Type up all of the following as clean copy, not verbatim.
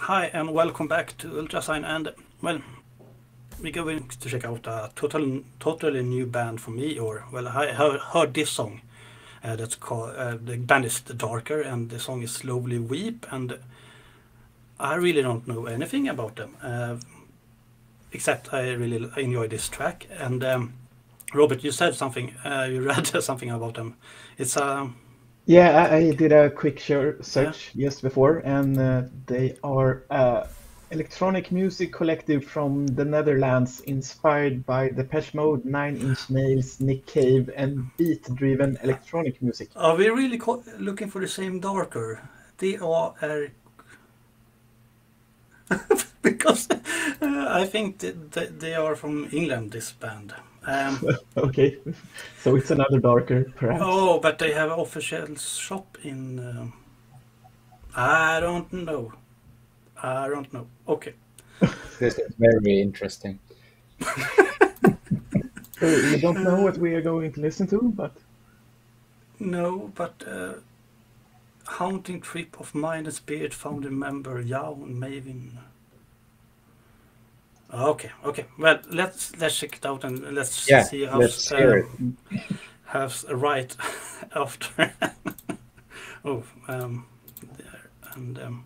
Hi and welcome back to Ultrasign, and well, we're going to check out a totally new band for me, or well, I heard this song. That's called the band is Darkher, and the song is Slowly Weep, and I really don't know anything about them, except I really enjoy this track. And Robert, you said something, you read something about them. It's Yeah, I did a quick yeah. search just before, and they are electronic music collective from the Netherlands, inspired by Depeche Mode, Nine Inch Nails, Nick Cave, and beat-driven electronic music. Are we really looking for the same Darker? They are because I think they are from England, this band. Okay, so it's another Darker, perhaps. Oh, but they have an official shop in. I don't know. I don't know. Okay. This is very interesting. So you don't know what we are going to listen to, but No, but Haunting Trip of Mind and Spirit found a member, Jaun Mavin. Okay, okay. Well, let's check it out and let's Yeah, see how let's hear it. has right after. Oh, there and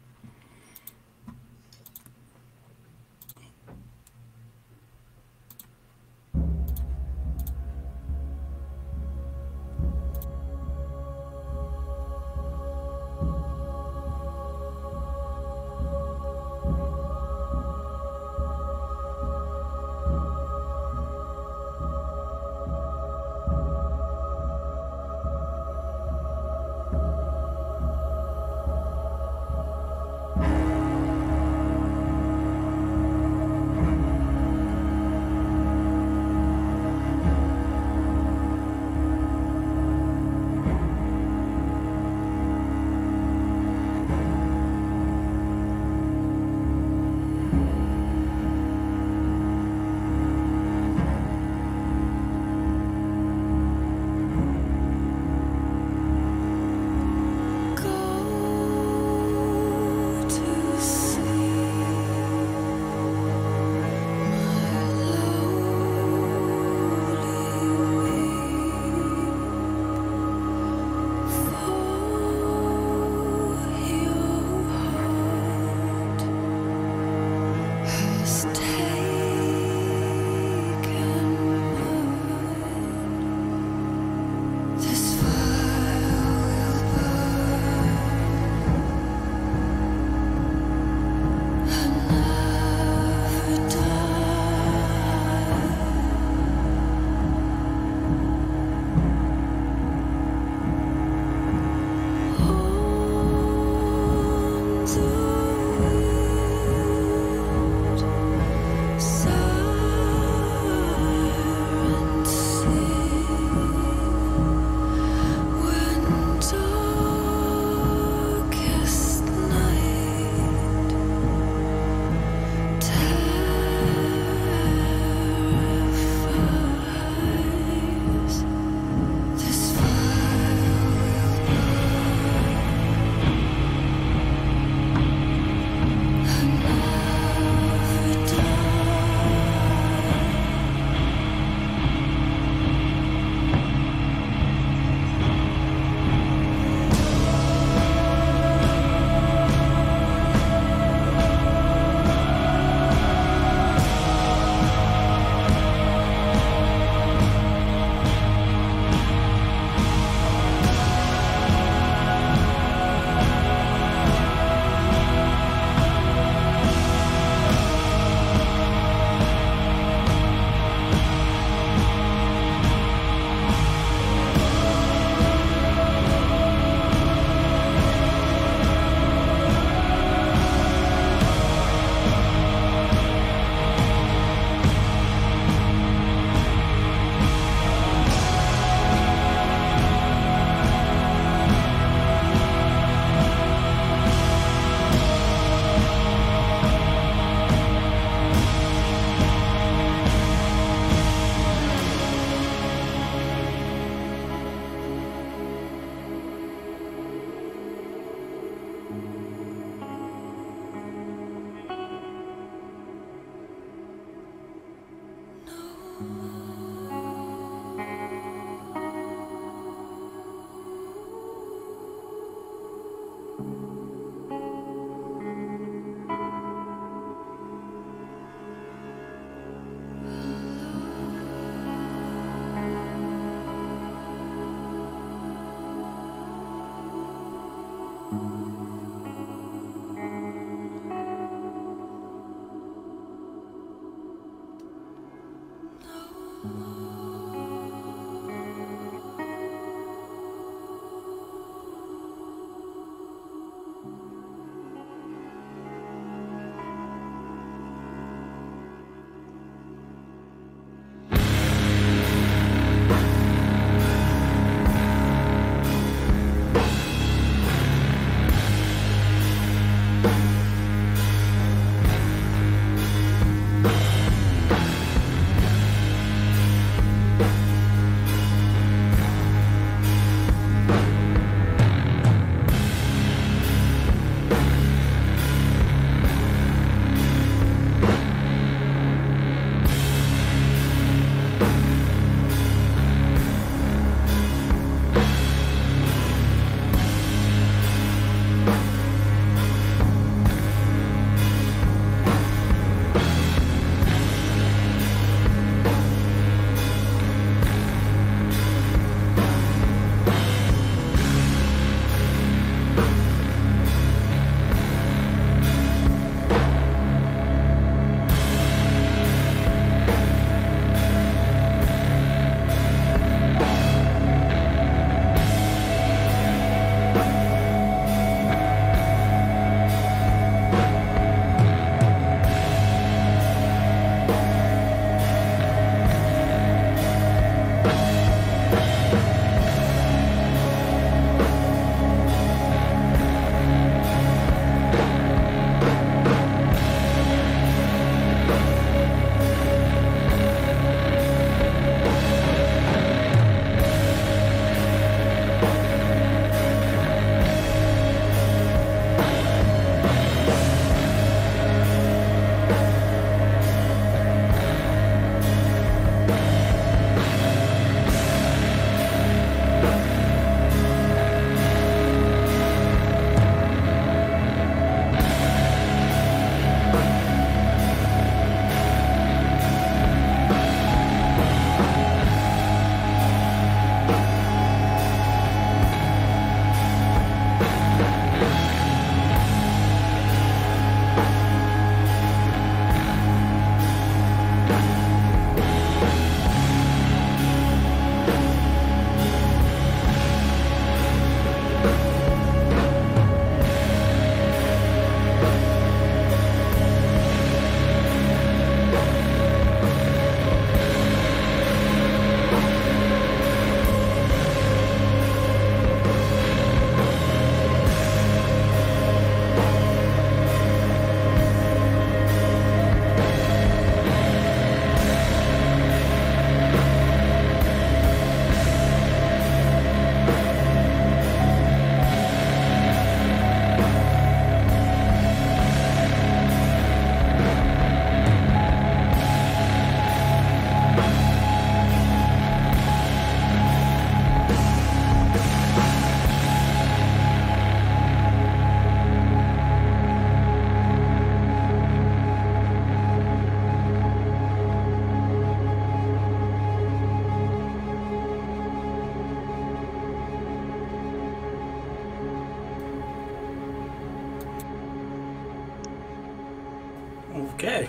Okay.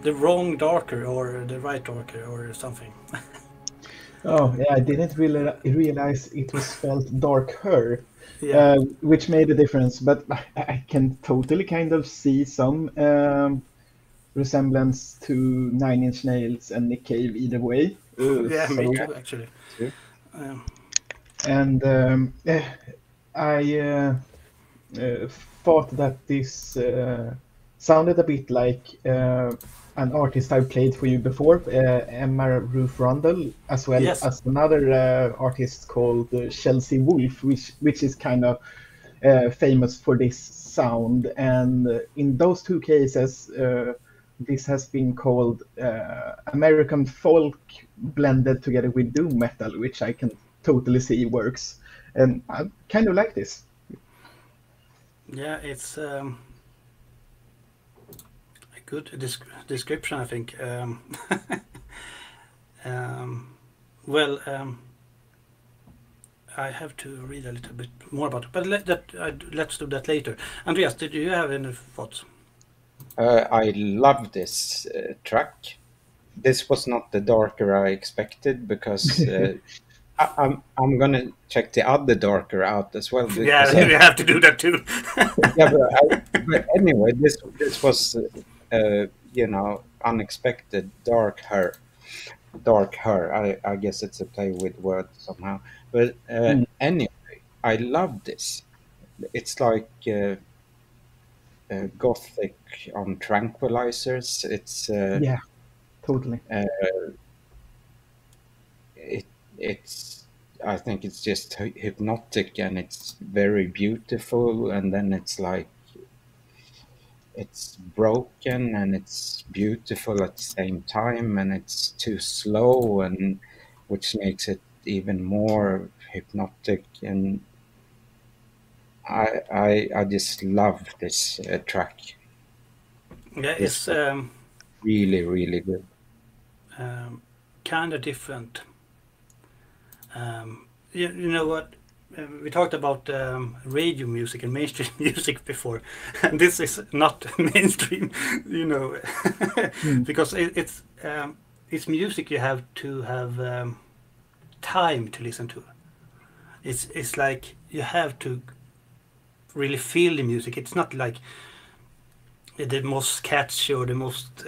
The wrong Darker or the right Darker or something. Oh, yeah, I didn't really realize it was spelled Darkher, Yeah. which made a difference, but I can totally kind of see some resemblance to Nine Inch Nails and Nick Cave either way. Yeah, me So, too, actually. too. Um, and I thought that this sounded a bit like an artist I've played for you before, Emma Ruth Rundle, as well yes. as another artist called Chelsea Wolf, which is kind of famous for this sound. And in those two cases, this has been called American folk blended together with doom metal, which I can totally see works. And I kind of like this. Yeah, it's a good description, I think. Um, well, I have to read a little bit more about it, but let's do that later. Andreas, did you have any thoughts? I love this track. This was not the Darker I expected because I'm gonna check the other Darker out as well because Yeah, you have to do that too. yeah, but anyway, this was unexpected. Dark her. I guess it's a play with words somehow. But Mm, anyway, I love this. It's like gothic on tranquilizers. yeah, totally. Uh, it it's I think it's just hypnotic and it's very beautiful. And then it's like it's broken and it's beautiful at the same time, and it's too slow, and which makes it even more hypnotic. And I just love this track. Yeah, This it's was really really good. kind of different. You know what? We talked about radio music and mainstream music before, and this is not mainstream, you know, Mm, because it's music you have to have time to listen to. It's like you have to really feel the music. It's not like the most catchy or the most.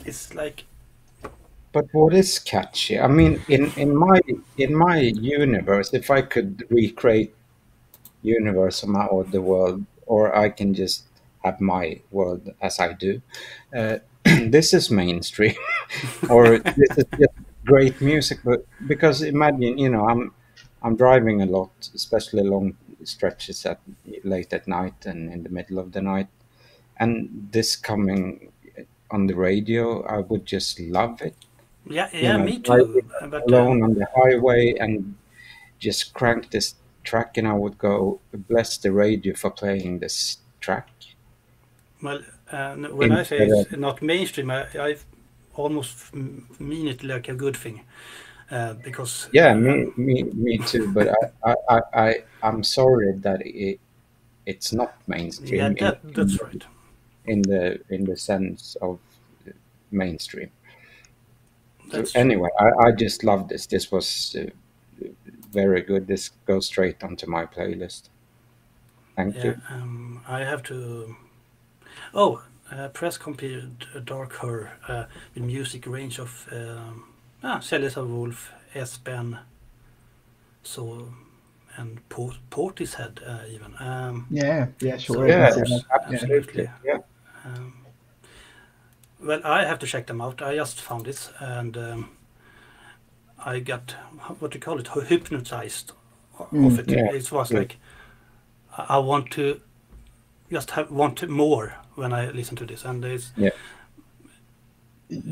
It's like But what is catchy? I mean, in my universe, if I could recreate universe of my or the world, or I can just have my world as I do, this is mainstream, or this is just great music. But because imagine, I'm driving a lot, especially long stretches at late at night and in the middle of the night, and this coming on the radio, I would just love it. yeah, me too. Driving But alone on the highway and just crank this track, and I would go, bless the radio for playing this track well, when I say instead of, it's not mainstream, I almost mean it like a good thing because yeah, me too. But I'm sorry that it's not yeah, mainstream that's right. in the sense of mainstream. So That's true. anyway, I just love this. This was very good. This goes straight onto my playlist. Thank Yeah, you. I have to. Oh, press compared Darkher with music range of Celesta Wolf, Espen, so and Portishead even. yeah, So sure, I can Yeah, see that. Yeah. absolutely. absolutely. Yeah. Um, well, I have to check them out. I just found this and I got what do you call it hypnotized of Mm, it. Yeah, It was good. like I want to just want more when I listen to this, and it's Yeah.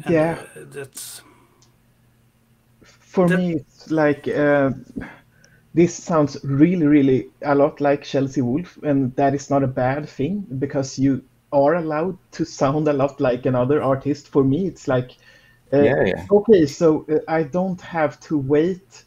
and yeah, that's for that. me, it's like this sounds really, really a lot like Chelsea Wolf, and that is not a bad thing because you are allowed to sound a lot like another artist. For me, it's like, uh, Yeah, yeah. okay, so I don't have to wait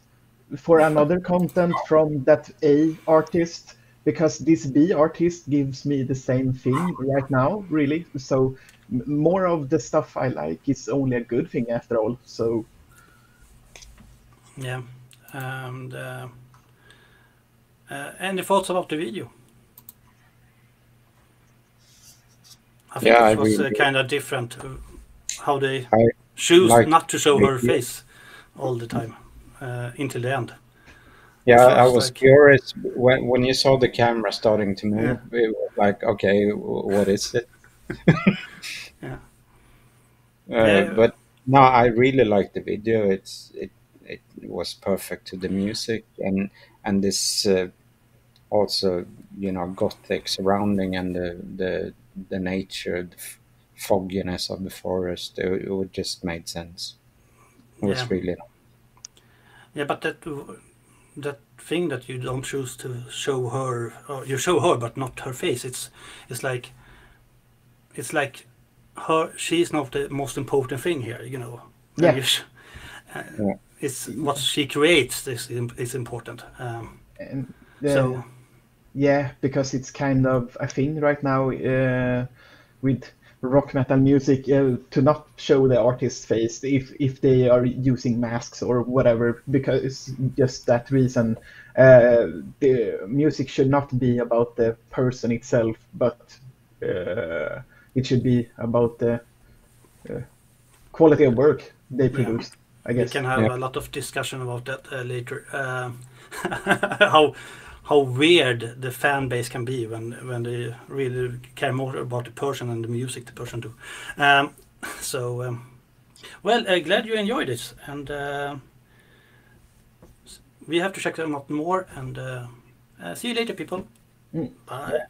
for another content from that A artist because this B artist gives me the same thing right now, really. So more of the stuff I like is only a good thing after all. So Yeah. And any thoughts about the video? I think Yeah, I it was really kind of different how they I choose like not to show the her video. face all the time until the end, Yeah, which I was was like, curious when you saw the camera starting to yeah, move. It was like, okay, what is it? yeah, yeah, But no, I really liked the video. It was perfect to the music and this also gothic surrounding and the nature, the fogginess of the forest. It just made sense. It yeah, was really yeah. But that thing that you don't choose to show her, or you show her but not her face. It's like it's like her. She's not the most important thing here, you know. And yeah, uh, yeah. it's what she creates is important. and So yeah, because it's kind of a thing right now with rock metal music to not show the artist's face if they are using masks or whatever, because just that reason. The music should not be about the person itself, but it should be about the uh, quality of work they yeah, produce, I we guess. can have Yeah. a lot of discussion about that later. How weird the fan base can be when they really care more about the person and the music the person do. Um, so well, glad you enjoyed it, and we have to check them out more. And see you later, people. Mm. Bye.